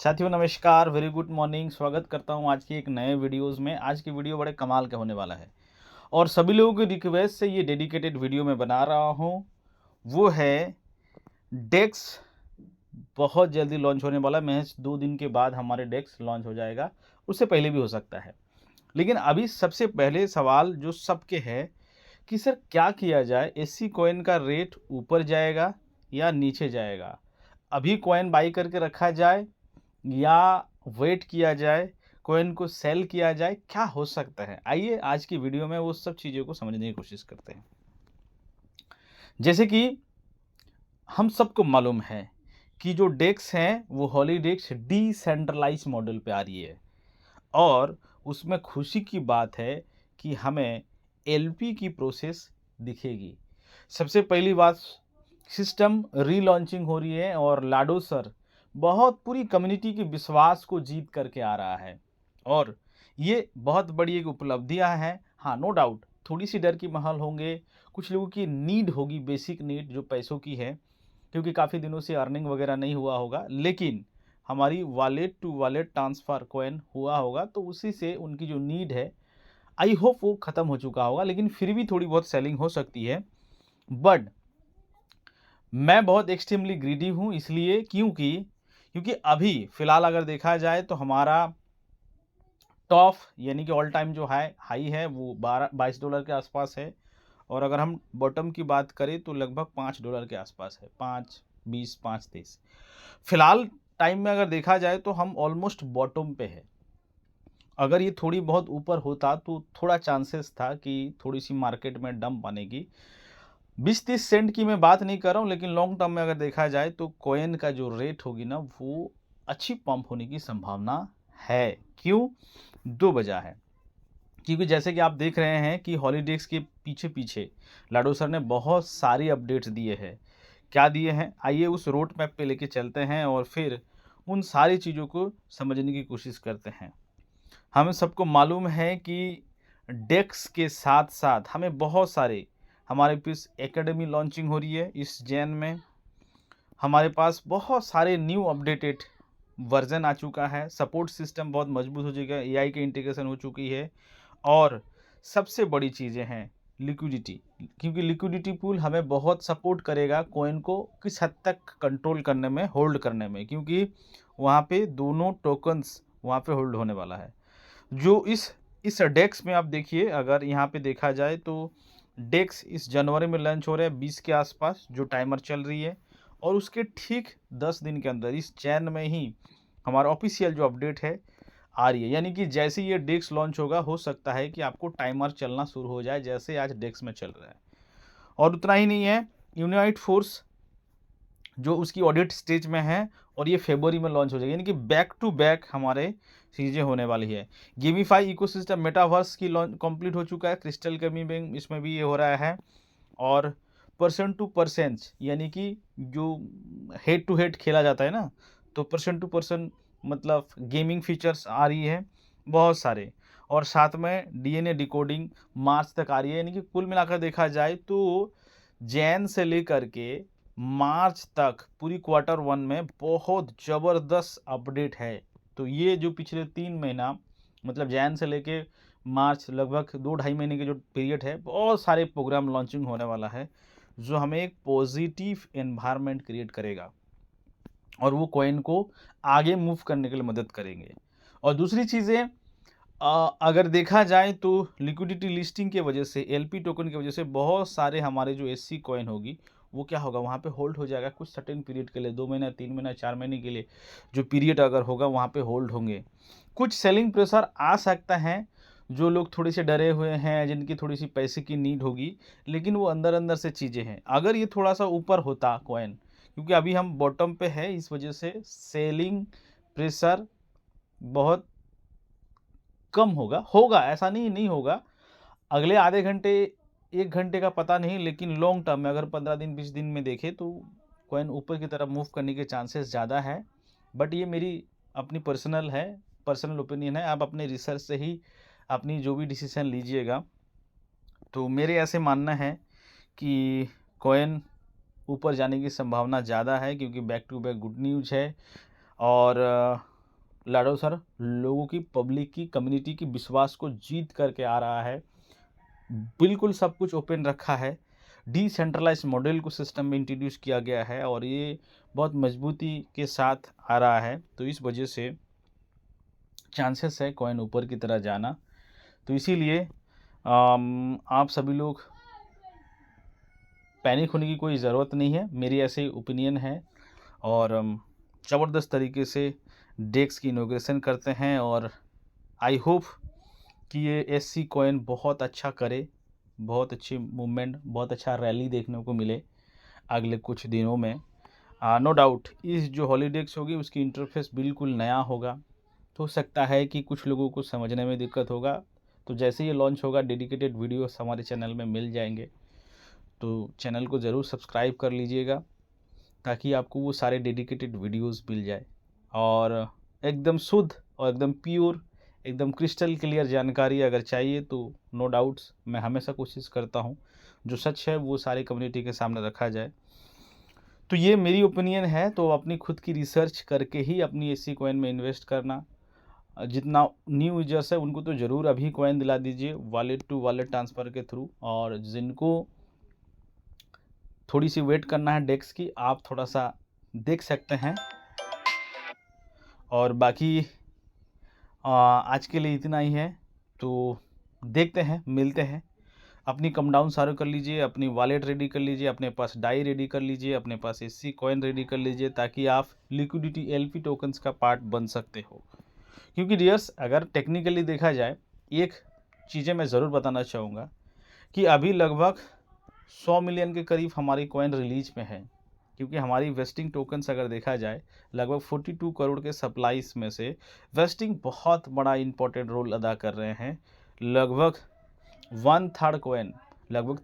साथियों नमस्कार, very good morning. स्वागत करता हूं आज की एक नए वीडियोस में। आज की वीडियो बड़े कमाल का होने वाला है और सभी लोगों की रिक्वेस्ट से ये डेडिकेटेड वीडियो मैं बना रहा हूं। वो है डेक्स बहुत जल्दी लॉन्च होने वाला है। महज 2 दिन के बाद हमारे डेक्स लॉन्च हो जाएगा, उससे पहले भी हो सकता है। लेकिन अभी सबसे पहले सवाल जो सबके है कि सर क्या किया जाए, एससी कॉइन का रेट ऊपर जाएगा या नीचे जाएगा? अभी कॉइन बाई करके रखा जाए या वेट किया जाए, कॉइन को सेल किया जाए, क्या हो सकता है? आइए आज की वीडियो में वो सब चीज़ों को समझने की कोशिश करते हैं। जैसे कि हम सबको मालूम है कि जो डेक्स हैं वो हॉलीडेक्स डिसेंट्रलाइज मॉडल पे आ रही है और उसमें खुशी की बात है कि हमें एलपी की प्रोसेस दिखेगी। सबसे पहली बात, सिस्टम रीलॉन्चिंग हो रही है और लाडो सर बहुत पूरी कम्युनिटी के विश्वास को जीत करके आ रहा है और ये बहुत बड़ी एक उपलब्धियां हैं। हाँ, नो डाउट थोड़ी सी डर की माहौल होंगे, कुछ लोगों की नीड होगी, बेसिक नीड जो पैसों की है, क्योंकि काफ़ी दिनों से अर्निंग वगैरह नहीं हुआ होगा। लेकिन हमारी wallet to wallet transfer coin हुआ होगा तो उसी से उनकी जो नीड है, आई होप वो ख़त्म हो चुका होगा। लेकिन फिर भी थोड़ी बहुत सेलिंग हो सकती है। बट मैं बहुत एक्सट्रीमली ग्रीडी हूँ, इसलिए क्योंकि अभी फ़िलहाल अगर देखा जाए तो हमारा टॉप यानी कि ऑल टाइम जो हाई है वो $22 के आसपास है और अगर हम बॉटम की बात करें तो लगभग $5 के आसपास है, 5.20 5.30। फिलहाल टाइम में अगर देखा जाए तो हम ऑलमोस्ट बॉटम पे है। अगर ये थोड़ी बहुत ऊपर होता तो थोड़ा चांसेस था कि थोड़ी सी मार्केट में डंप आने की। 20-30 सेंट की मैं बात नहीं कर रहा हूँ, लेकिन लॉन्ग टर्म में अगर देखा जाए तो कॉइन का जो रेट होगी ना वो अच्छी पंप होने की संभावना है। क्यों? 2 वजह है। क्योंकि जैसे कि आप देख रहे हैं कि हॉलीडेज़ के पीछे-पीछे लाडो सर ने बहुत सारी अपडेट्स दिए हैं। क्या दिए हैं? आइए उस रोड मैप पे लेके चलते हैं और फिर उन सारी चीज़ों को समझने की कोशिश करते हैं। हमें सबको मालूम है कि डेक्स के साथ-साथ हमें बहुत सारे हमारे पास एकेडमी लॉन्चिंग हो रही है इस जैन में। हमारे पास बहुत सारे न्यू अपडेटेड वर्ज़न आ चुका है। सपोर्ट सिस्टम बहुत मजबूत हो चुका है, एआई की इंटीग्रेशन हो चुकी है और सबसे बड़ी चीज़ें हैं लिक्विडिटी, क्योंकि लिक्विडिटी पूल हमें बहुत सपोर्ट करेगा कॉइन को किस हद तक कंट्रोल करने में, होल्ड करने में, क्योंकि वहाँ पे दोनों टोकन्स वहाँ पे होल्ड होने वाला है। जो इस डेक्स में आप देखिए, अगर यहाँ पे देखा जाए तो डेक्स इस जनवरी में लॉन्च हो रहा है 20 के आसपास जो टाइमर चल रही है और उसके ठीक 10 दिन के अंदर इस चैन में ही हमारा ऑफिशियल जो अपडेट है आ रही है। यानी कि जैसे ये डेक्स लॉन्च होगा हो सकता है कि आपको टाइमर चलना शुरू हो जाए जैसे आज डेक्स में चल रहा है। और उतना ही नहीं है, यूनाइट फोर्स जो उसकी ऑडिट स्टेज में है और ये फरवरी में लॉन्च हो जाएगी। यानी कि बैक टू बैक हमारे चीज़ें होने वाली है। गेमिफाई इकोसिस्टम मेटावर्स की लॉन्च कंप्लीट हो चुका है, क्रिस्टल गेमिंग इसमें भी ये हो रहा है और पर्सन टू पर्सन यानी कि जो हेड टू हेड खेला जाता है ना, तो पर्सन टू पर्सन मतलब गेमिंग फीचर्स आ रही है बहुत सारे और साथ में डीएनए डिकोडिंग मार्च तक आ रही है। यानी कि कुल मिलाकर देखा जाए तो जैन से लेकर के मार्च तक पूरी क्वार्टर 1 में बहुत ज़बरदस्त अपडेट है। तो ये जो पिछले 3 महीना मतलब जैन से लेके मार्च लगभग 2 ढाई महीने के जो पीरियड है, बहुत सारे प्रोग्राम लॉन्चिंग होने वाला है, जो हमें एक पॉजिटिव एनवायरनमेंट क्रिएट करेगा और वो कॉइन को आगे मूव करने के लिए मदद करेंगे। और दूसरी चीज़ें अगर देखा जाए तो लिक्विडिटी लिस्टिंग की वजह से, एलपी टोकन की वजह से बहुत सारे हमारे जो एससी कॉइन होगी वो क्या होगा, वहाँ पे होल्ड हो जाएगा कुछ सर्टेन पीरियड के लिए, 2 महीना 3 महीना 4 महीने के लिए जो पीरियड अगर होगा वहाँ पे होल्ड होंगे। कुछ सेलिंग प्रेशर आ सकता है, जो लोग थोड़े से डरे हुए हैं, जिनकी थोड़ी सी पैसे की नीड होगी, लेकिन वो अंदर अंदर से चीज़ें हैं। अगर ये थोड़ा सा ऊपर होता कॉइन, क्योंकि अभी हम बॉटम पे है, इस वजह से सेलिंग प्रेशर बहुत कम होगा ऐसा नहीं होगा। अगले आधे घंटे 1 घंटे का पता नहीं, लेकिन लॉन्ग टर्म में अगर 15 दिन 20 दिन में देखें तो कॉइन ऊपर की तरफ मूव करने के चांसेस ज़्यादा है। बट ये मेरी अपनी पर्सनल ओपिनियन है। आप अपने रिसर्च से ही अपनी जो भी डिसीजन लीजिएगा। तो मेरे ऐसे मानना है कि कॉइन ऊपर जाने की संभावना ज़्यादा है, क्योंकि back to back good news है और लाडो सर लोगों की, पब्लिक की, कम्युनिटी की विश्वास को जीत करके आ रहा है। बिल्कुल सब कुछ ओपन रखा है। डिसेंट्रलाइज्ड मॉडल को सिस्टम में इंट्रोड्यूस किया गया है और ये बहुत मजबूती के साथ आ रहा है। तो इस वजह से चांसेस है कॉइन ऊपर की तरह जाना। तो इसीलिए आप सभी लोग पैनिक होने की कोई ज़रूरत नहीं है, मेरी ऐसे ओपिनियन है। और ज़बरदस्त तरीके से डेक्स की इनॉग्रेशन करते हैं और आई होप कि ये एससी कॉइन बहुत अच्छा करे, बहुत अच्छी मूवमेंट, बहुत अच्छा रैली देखने को मिले अगले कुछ दिनों में। नो डाउट इस जो हॉलीडेक्स होगी उसकी इंटरफेस बिल्कुल नया होगा। तो हो सकता है कि कुछ लोगों को समझने में दिक्कत होगा। तो जैसे ये लॉन्च होगा डेडिकेटेड वीडियोस हमारे चैनल में मिल जाएंगे। तो चैनल को ज़रूर सब्सक्राइब कर लीजिएगा ताकि आपको वो सारे डेडिकेटेड वीडियोस मिल जाए और एकदम शुद्ध और एकदम प्योर, एकदम क्रिस्टल क्लियर जानकारी अगर चाहिए तो नो डाउट्स मैं हमेशा कोशिश करता हूँ जो सच है वो सारी कम्युनिटी के सामने रखा जाए। तो ये मेरी ओपिनियन है। तो अपनी खुद की रिसर्च करके ही अपनी एससी कॉइन में इन्वेस्ट करना। जितना न्यू यूजर्स है उनको तो ज़रूर अभी कॉइन दिला दीजिए वॉलेट टू वॉलेट ट्रांसफ़र के थ्रू, और जिनको थोड़ी सी वेट करना है डेक्स की, आप थोड़ा सा देख सकते हैं। और बाकी आज के लिए इतना ही है। तो देखते हैं, मिलते हैं। अपनी कम डाउन सारे कर लीजिए, अपनी वॉलेट रेडी कर लीजिए, अपने पास डाई रेडी कर लीजिए, अपने पास एससी कॉइन रेडी कर लीजिए ताकि आप लिक्विडिटी एलपी टोकन्स का पार्ट बन सकते हो। क्योंकि डियर्स अगर टेक्निकली देखा जाए, एक चीज़ें मैं ज़रूर बताना चाहूँगा कि अभी लगभग 100 मिलियन के करीब हमारी कॉइन रिलीज में है। क्योंकि हमारी वेस्टिंग टोकन्स अगर देखा जाए लगभग 42 करोड़ के सप्लाईज में से वेस्टिंग बहुत बड़ा इंपॉर्टेंट रोल अदा कर रहे हैं। लगभग 1/3 कॉइन, लगभग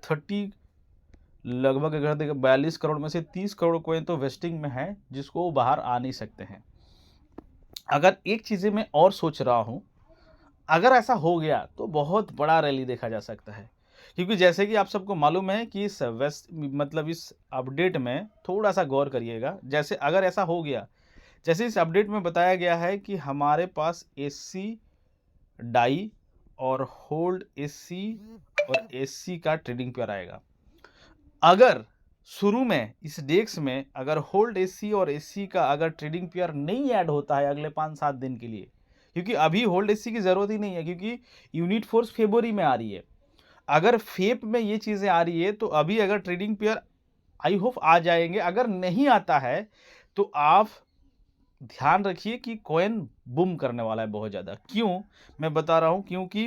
अगर देखो 42 करोड़ में से 30 करोड़ कॉइन तो वेस्टिंग में है जिसको वो बाहर आ नहीं सकते हैं। अगर एक चीज़ें मैं और सोच रहा हूँ, अगर ऐसा हो गया तो बहुत बड़ा रैली देखा जा सकता है। क्योंकि जैसे कि आप सबको मालूम है कि इस इस अपडेट में थोड़ा सा गौर करिएगा। जैसे अगर ऐसा हो गया, जैसे इस अपडेट में बताया गया है कि हमारे पास एससी डाई और होल्ड एससी और एससी का ट्रेडिंग पेयर आएगा। अगर शुरू में इस डेक्स में अगर होल्ड एससी और एससी का अगर ट्रेडिंग पेयर नहीं ऐड होता है अगले 5-7 दिन के लिए, क्योंकि अभी होल्ड एससी की ज़रूरत ही नहीं है क्योंकि यूनिट फोर्स फरवरी में आ रही है। अगर फेब में ये चीज़ें आ रही है तो अभी अगर ट्रेडिंग पेयर आई होप आ जाएंगे। अगर नहीं आता है तो आप ध्यान रखिए कि कॉइन बूम करने वाला है बहुत ज़्यादा। क्यों मैं बता रहा हूँ, क्योंकि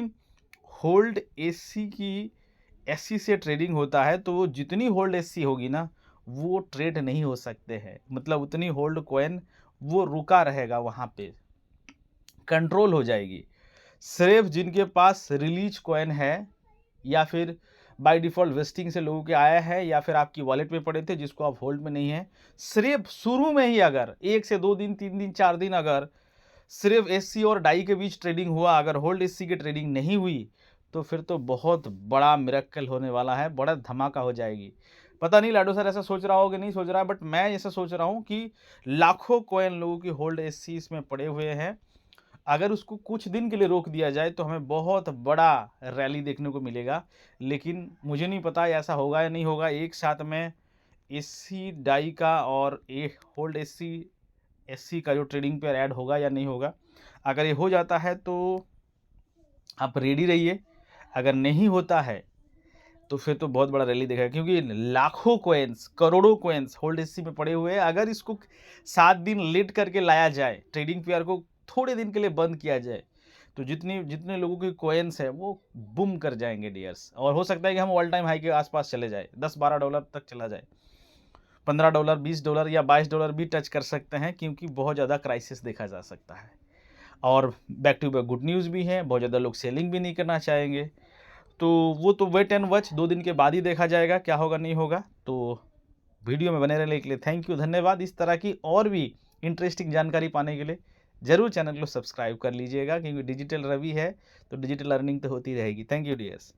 होल्ड एससी की एससी से ट्रेडिंग होता है तो वो जितनी होल्ड एससी होगी ना वो ट्रेड नहीं हो सकते हैं। मतलब उतनी होल्ड कॉइन वो रुका रहेगा, वहाँ पे कंट्रोल हो जाएगी। सिर्फ जिनके पास रिलीज कॉइन है या फिर बाय डिफ़ॉल्ट वेस्टिंग से लोगों के आया है या फिर आपकी वॉलेट में पड़े थे जिसको आप होल्ड में नहीं है, सिर्फ शुरू में ही अगर 1 से 2 दिन, 3 दिन, 4 दिन अगर सिर्फ एससी और डाई के बीच ट्रेडिंग हुआ, अगर होल्ड एससी की ट्रेडिंग नहीं हुई तो फिर तो बहुत बड़ा मिरेकल होने वाला है, बड़ा धमाका हो जाएगी। पता नहीं लाडो सर ऐसा सोच रहा हो कि नहीं सोच रहा है, बट मैं ऐसा सोच रहा हूँ कि लाखों कॉइन लोगों की होल्ड एससी इसमें पड़े हुए हैं। अगर उसको कुछ दिन के लिए रोक दिया जाए तो हमें बहुत बड़ा रैली देखने को मिलेगा। लेकिन मुझे नहीं पता ऐसा होगा या नहीं होगा। एक साथ में एससी डाई का और होल्ड एससी का जो ट्रेडिंग पेयर ऐड होगा या नहीं होगा। अगर ये हो जाता है तो आप रेडी रहिए, अगर नहीं होता है तो फिर तो बहुत बड़ा रैली देखा, क्योंकि लाखों कॉइन्स, करोड़ों कॉइन्स होल्ड एससी में पड़े हुए हैं। अगर इसको 7 दिन लेट करके लाया जाए, ट्रेडिंग पेयर को थोड़े दिन के लिए बंद किया जाए, तो जितने लोगों की कॉइन्स है वो बूम कर जाएंगे डियर्स। और हो सकता है कि हम ऑल टाइम हाई के आसपास चले जाए, $10-12 तक चला जाए, $15, $20 या $22 भी टच कर सकते हैं, क्योंकि बहुत ज़्यादा क्राइसिस देखा जा सकता है। और back to back good news भी है, बहुत ज़्यादा लोग सेलिंग भी नहीं करना चाहेंगे। तो वो तो वेट एंड वॉच, 2 दिन के बाद ही देखा जाएगा क्या होगा नहीं होगा। तो वीडियो में बने रहने के लिए थैंक यू, धन्यवाद। इस तरह की और भी इंटरेस्टिंग जानकारी पाने के लिए ज़रूर चैनल को सब्सक्राइब कर लीजिएगा, क्योंकि डिजिटल रवि है तो डिजिटल अर्निंग तो होती रहेगी। Thank you dears.